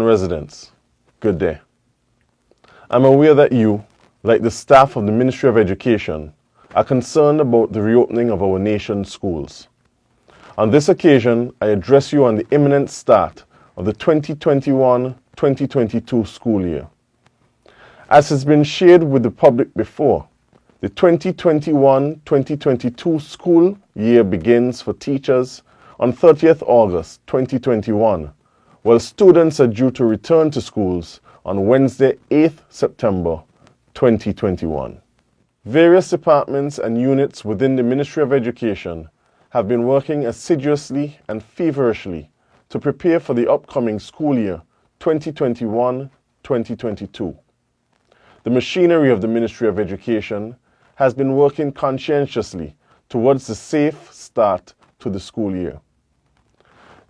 Residents, good day. I'm aware that you, like the staff of the Ministry of Education, are concerned about the reopening of our nation's schools. On this occasion, I address you on the imminent start of the 2021-2022 school year. As has been shared with the public before, the 2021-2022 school year begins for teachers on 30th August 2021, while students are due to return to schools on Wednesday, 8th September 2021. Various departments and units within the Ministry of Education have been working assiduously and feverishly to prepare for the upcoming school year 2021-2022. The machinery of the Ministry of Education has been working conscientiously towards the safe start to the school year.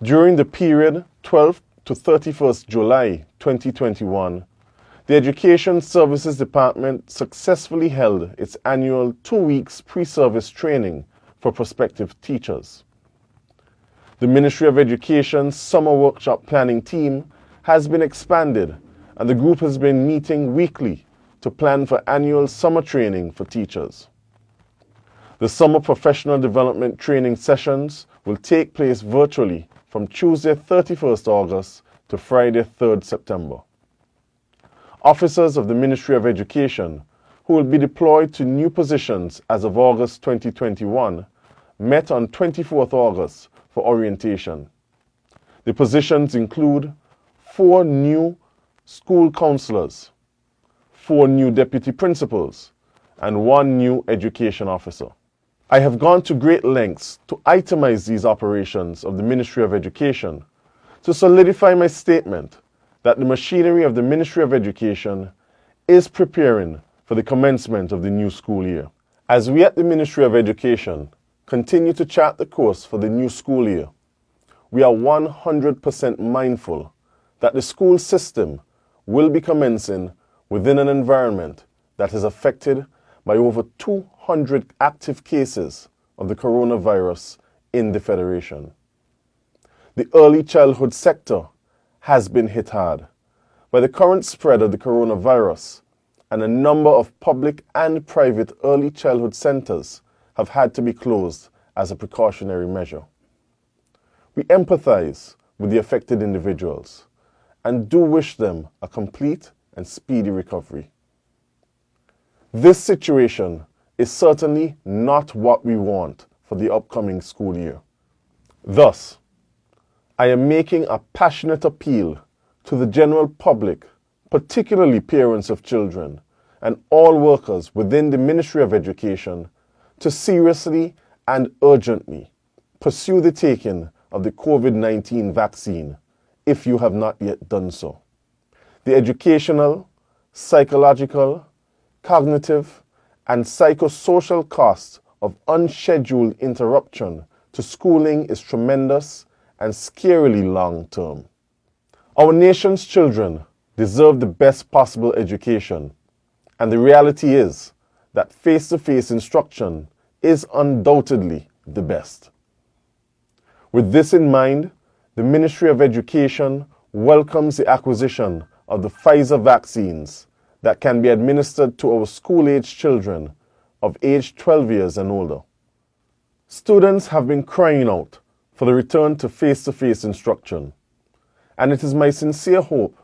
During the period 12th to 31st July 2021, the Education Services Department successfully held its annual 2 weeks pre-service training for prospective teachers. The Ministry of Education's summer workshop planning team has been expanded, and the group has been meeting weekly to plan for annual summer training for teachers. The summer professional development training sessions will take place virtually from Tuesday 31st August to Friday 3rd September. Officers of the Ministry of Education, who will be deployed to new positions as of August 2021, met on 24th August for orientation. The positions include 4 new school counselors, 4 new deputy principals, and 1 new education officer. I have gone to great lengths to itemize these operations of the Ministry of Education to solidify my statement that the machinery of the Ministry of Education is preparing for the commencement of the new school year. As we at the Ministry of Education continue to chart the course for the new school year, we are 100% mindful that the school system will be commencing within an environment that is affected by over 200 active cases of the coronavirus in the Federation. The early childhood sector has been hit hard by the current spread of the coronavirus, and a number of public and private early childhood centers have had to be closed as a precautionary measure. We empathize with the affected individuals and do wish them a complete and speedy recovery. This situation is certainly not what we want for the upcoming school year. Thus, I am making a passionate appeal to the general public, particularly parents of children, and all workers within the Ministry of Education to seriously and urgently pursue the taking of the COVID-19 vaccine if you have not yet done so. The educational, psychological, cognitive, and psychosocial cost of unscheduled interruption to schooling is tremendous and scarily long-term. Our nation's children deserve the best possible education, and the reality is that face-to-face instruction is undoubtedly the best. With this in mind, the Ministry of Education welcomes the acquisition of the Pfizer vaccines that can be administered to our school-age children of age 12 years and older. Students have been crying out for the return to face-to-face instruction, and it is my sincere hope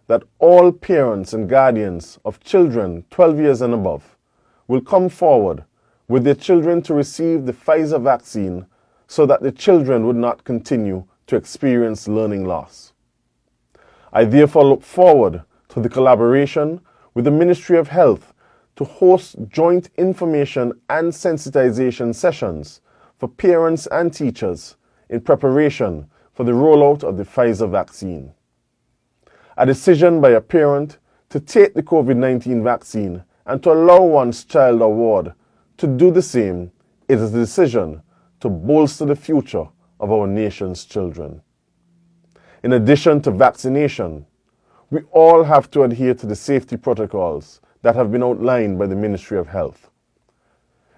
that all parents and guardians of children 12 years and above will come forward with their children to receive the Pfizer vaccine so that the children would not continue to experience learning loss. I therefore look forward to the collaboration with the Ministry of Health to host joint information and sensitization sessions for parents and teachers in preparation for the rollout of the Pfizer vaccine. A decision by a parent to take the COVID-19 vaccine and to allow one's child or ward to do the same is a decision to bolster the future of our nation's children. In addition to vaccination, we all have to adhere to the safety protocols that have been outlined by the Ministry of Health.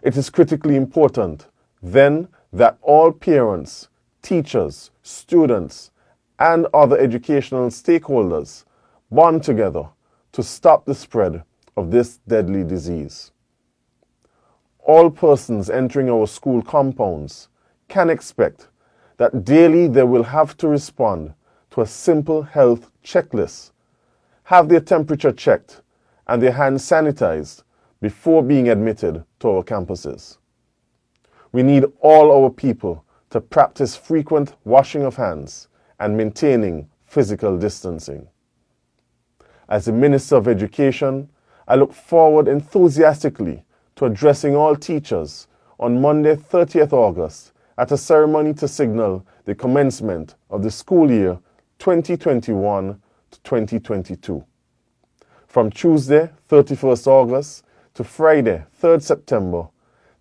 It is critically important, then, that all parents, teachers, students, and other educational stakeholders bond together to stop the spread of this deadly disease. All persons entering our school compounds can expect that daily they will have to respond to a simple health checklist, have their temperature checked and their hands sanitized before being admitted to our campuses. We need all our people to practice frequent washing of hands and maintaining physical distancing. As the Minister of Education, I look forward enthusiastically to addressing all teachers on Monday, 30th August at a ceremony to signal the commencement of the school year 2021 to 2022. From Tuesday, 31st August to Friday, 3rd September,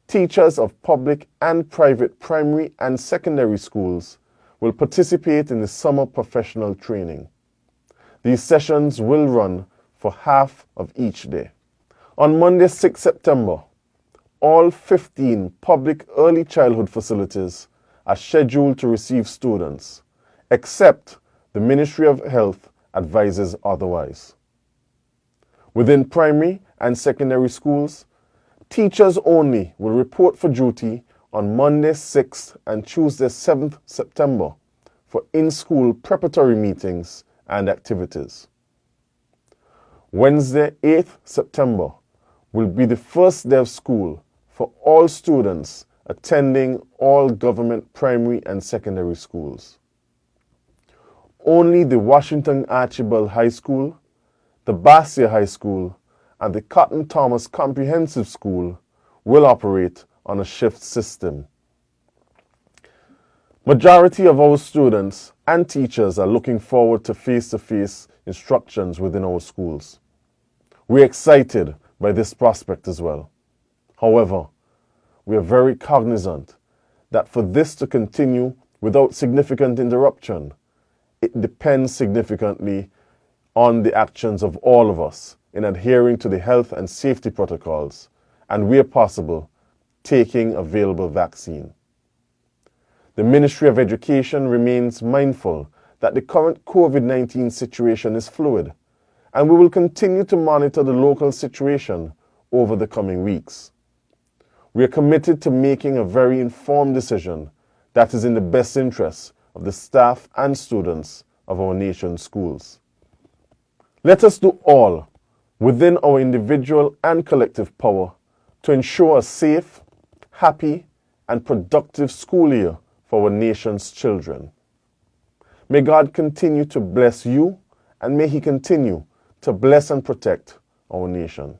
teachers of public and private primary and secondary schools will participate in the summer professional training. These sessions will run for half of each day. On Monday, 6 September, all 15 public early childhood facilities are scheduled to receive students, except the Ministry of Health advises otherwise. Within primary and secondary schools, teachers only will report for duty on Monday 6th and Tuesday 7th September for in-school preparatory meetings and activities. Wednesday 8th September will be the first day of school for all students attending all government primary and secondary schools. Only the Washington Archibald High School, the Basia High School, and the Cotton Thomas Comprehensive School will operate on a shift system. Majority of our students and teachers are looking forward to face-to-face instructions within our schools. We're excited by this prospect as well. However, we are very cognizant that for this to continue without significant interruption, it depends significantly on the actions of all of us in adhering to the health and safety protocols and, where possible, taking available vaccine. The Ministry of Education remains mindful that the current COVID-19 situation is fluid, and we will continue to monitor the local situation over the coming weeks. We are committed to making a very informed decision that is in the best interest of the staff and students of our nation's schools. Let us do all within our individual and collective power to ensure a safe, happy, and productive school year for our nation's children. May God continue to bless you, and may He continue to bless and protect our nation.